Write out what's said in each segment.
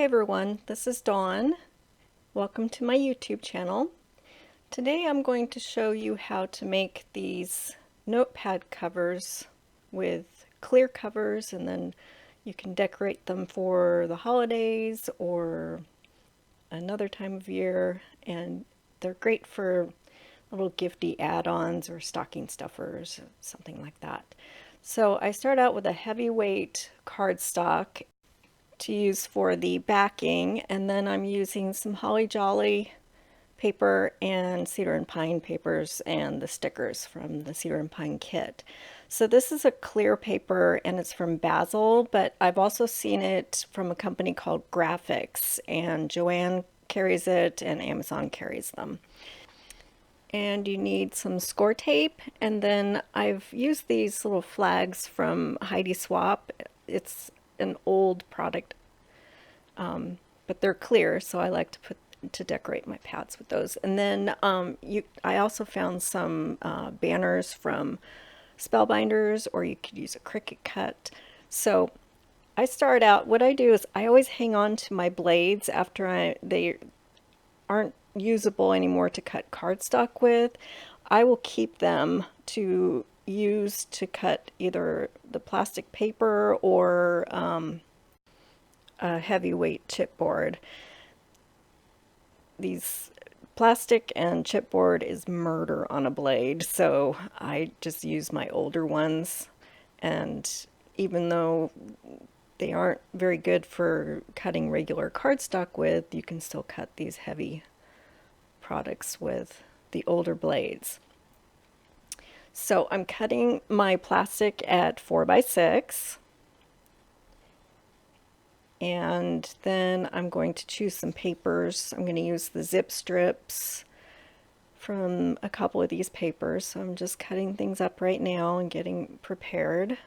everyone, this is Dawn. Welcome to my YouTube channel. Today I'm going to show you how to make these notepad covers with clear covers, and then you can decorate them for the holidays or another time of year, and they're great for little gifty add-ons or stocking stuffers, something like that. So I start out with a heavyweight cardstock to use for the backing, and then I'm using some Holly Jolly paper and cedar and pine papers and the stickers from the cedar and pine kit. So this is a clear paper and it's from Basil, but I've also seen it from a company called Graphics, and Joanne carries it and Amazon carries them. And you need some score tape, and then I've used these little flags from Heidi Swap. It's an old product, but they're clear, so I like to decorate my pads with those. And then I also found some banners from Spellbinders, or you could use a Cricut cut. So I start out, what I do is I always hang on to my blades after they aren't usable anymore to cut cardstock with. I will keep them to use to cut either the plastic paper or a heavyweight chipboard. These plastic and chipboard is murder on a blade, so I just use my older ones, and even though they aren't very good for cutting regular cardstock with, you can still cut these heavy products with the older blades. So I'm cutting my plastic at 4x6, and then I'm going to choose some papers. I'm going to use the zip strips from a couple of these papers. So I'm just cutting things up right now and getting prepared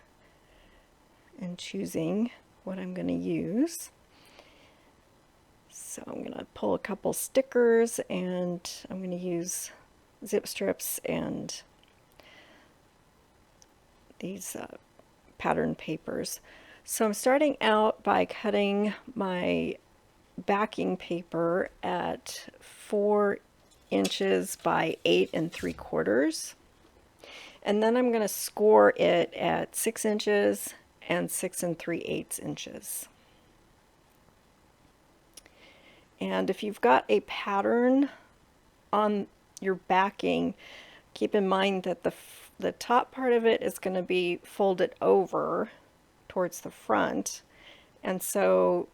and choosing what I'm going to use. So I'm going to pull a couple stickers, and I'm going to use zip strips and these pattern papers. So I'm starting out by cutting my backing paper at 4 inches by 8 3/4. And then I'm going to score it at 6 inches and 6 3/8 inches. And if you've got a pattern on your backing, keep in mind that the top part of it is going to be folded over towards the front, and so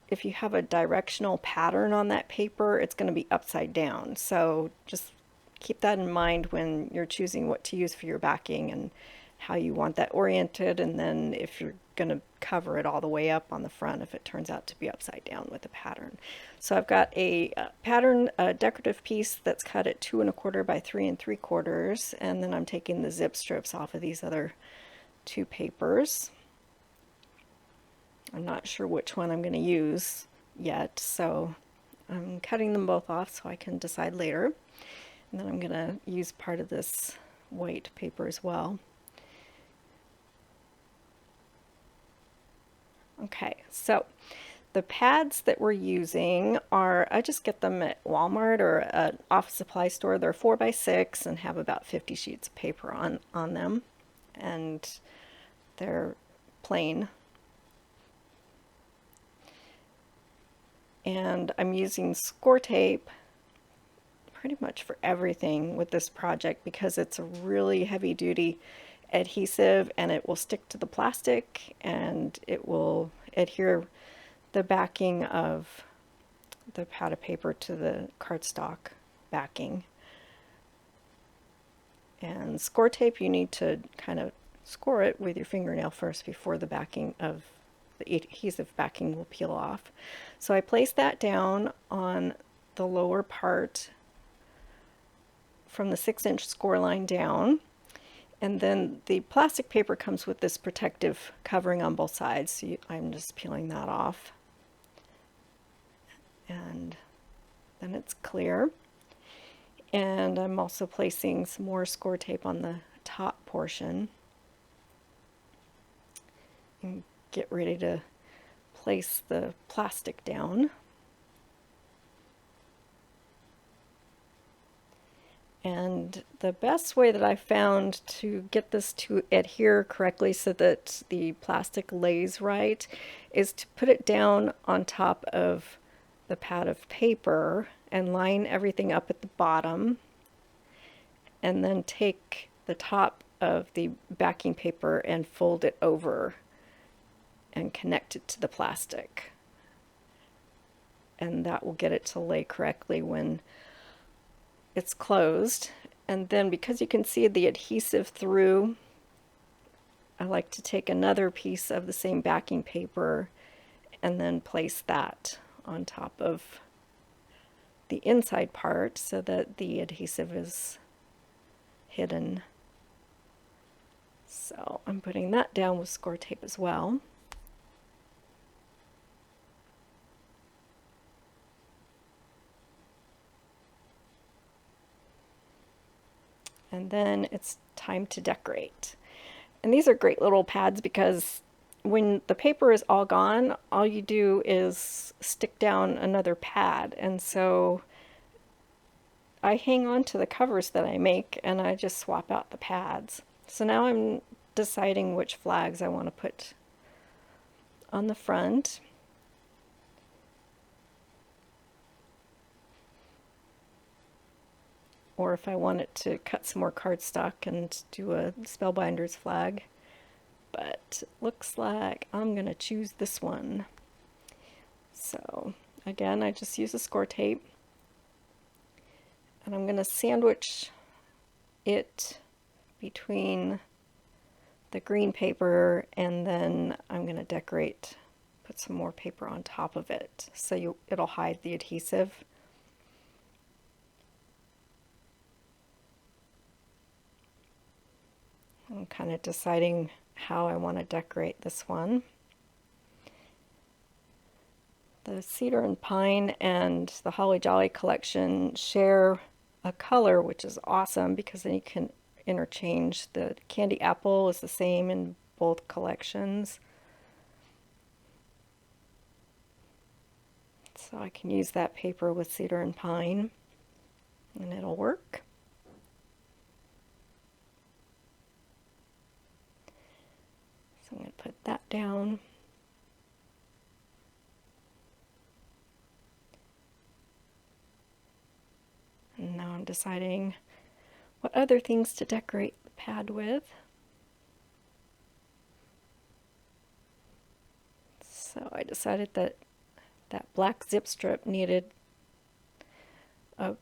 if you have a directional pattern on that paper, it's going to be upside down. So just keep that in mind when you're choosing what to use for your backing and how you want that oriented, and then if you're going to cover it all the way up on the front if it turns out to be upside down with a pattern. So I've got a pattern, a decorative piece that's cut at 2 1/4 by 3 3/4, and then I'm taking the zip strips off of these other 2 papers. I'm not sure which one I'm going to use yet, so I'm cutting them both off so I can decide later. And then I'm going to use part of this white paper as well. Okay, so the pads that we're using are, I just get them at Walmart or an office supply store. They're 4x6 and have about 50 sheets of paper on them, and they're plain. And I'm using score tape pretty much for everything with this project because it's a really heavy duty adhesive, and it will stick to the plastic, and it will adhere the backing of the pad of paper to the cardstock backing. And score tape, you need to kind of score it with your fingernail first before the backing of the adhesive backing will peel off. So I place that down on the lower part from the 6-inch score line down. And then the plastic paper comes with this protective covering on both sides. So I'm just peeling that off. And then it's clear. And I'm also placing some more score tape on the top portion. And get ready to place the plastic down. And the best way that I found to get this to adhere correctly so that the plastic lays right is to put it down on top of the pad of paper and line everything up at the bottom, and then take the top of the backing paper and fold it over and connect it to the plastic. And that will get it to lay correctly when it's closed. And then because you can see the adhesive through, I like to take another piece of the same backing paper and then place that on top of the inside part so that the adhesive is hidden. So I'm putting that down with score tape as well. And then it's time to decorate. And these are great little pads because when the paper is all gone, all you do is stick down another pad. And so I hang on to the covers that I make and I just swap out the pads. So now I'm deciding which flags I want to put on the front. Or if I wanted to cut some more cardstock and do a Spellbinders flag. But it looks like I'm going to choose this one. So again, I just use a score tape. And I'm going to sandwich it between the green paper, and then I'm going to decorate, put some more paper on top of it so it'll hide the adhesive. I'm kind of deciding how I want to decorate this one. The cedar and pine and the holly jolly collection share a color, which is awesome because then you can interchange. The candy apple is the same in both collections. So I can use that paper with cedar and pine and it'll work. So I'm going to put that down. And now I'm deciding what other things to decorate the pad with. So I decided that that black zip strip needed a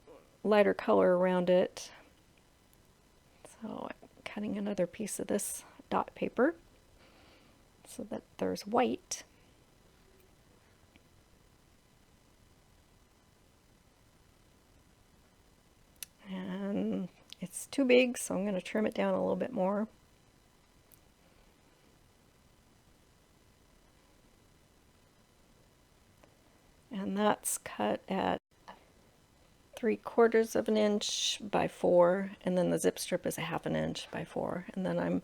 lighter color around it. So I'm cutting another piece of this dot paper so that there's white. And it's too big, so I'm going to trim it down a little bit more. And that's cut at 3/4 of an inch by 4, and then the zip strip is a 1/2 inch by 4. And then I'm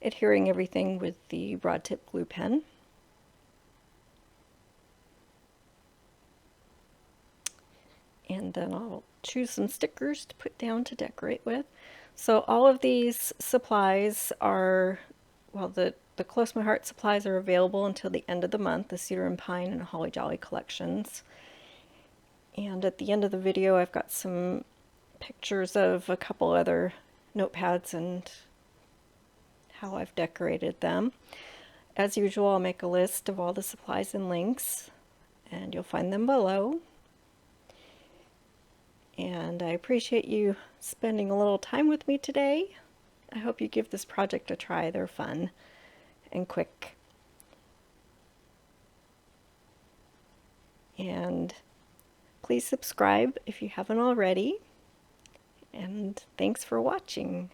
adhering everything with the broad tip glue pen. And then I'll choose some stickers to put down to decorate with. So all of these supplies are, well, the Close My Heart supplies are available until the end of the month, the Cedar and Pine and Holly Jolly collections. And at the end of the video I've got some pictures of a couple other notepads and how I've decorated them. As usual, I'll make a list of all the supplies and links, and you'll find them below. And I appreciate you spending a little time with me today. I hope you give this project a try. They're fun and quick. And please subscribe if you haven't already. And thanks for watching.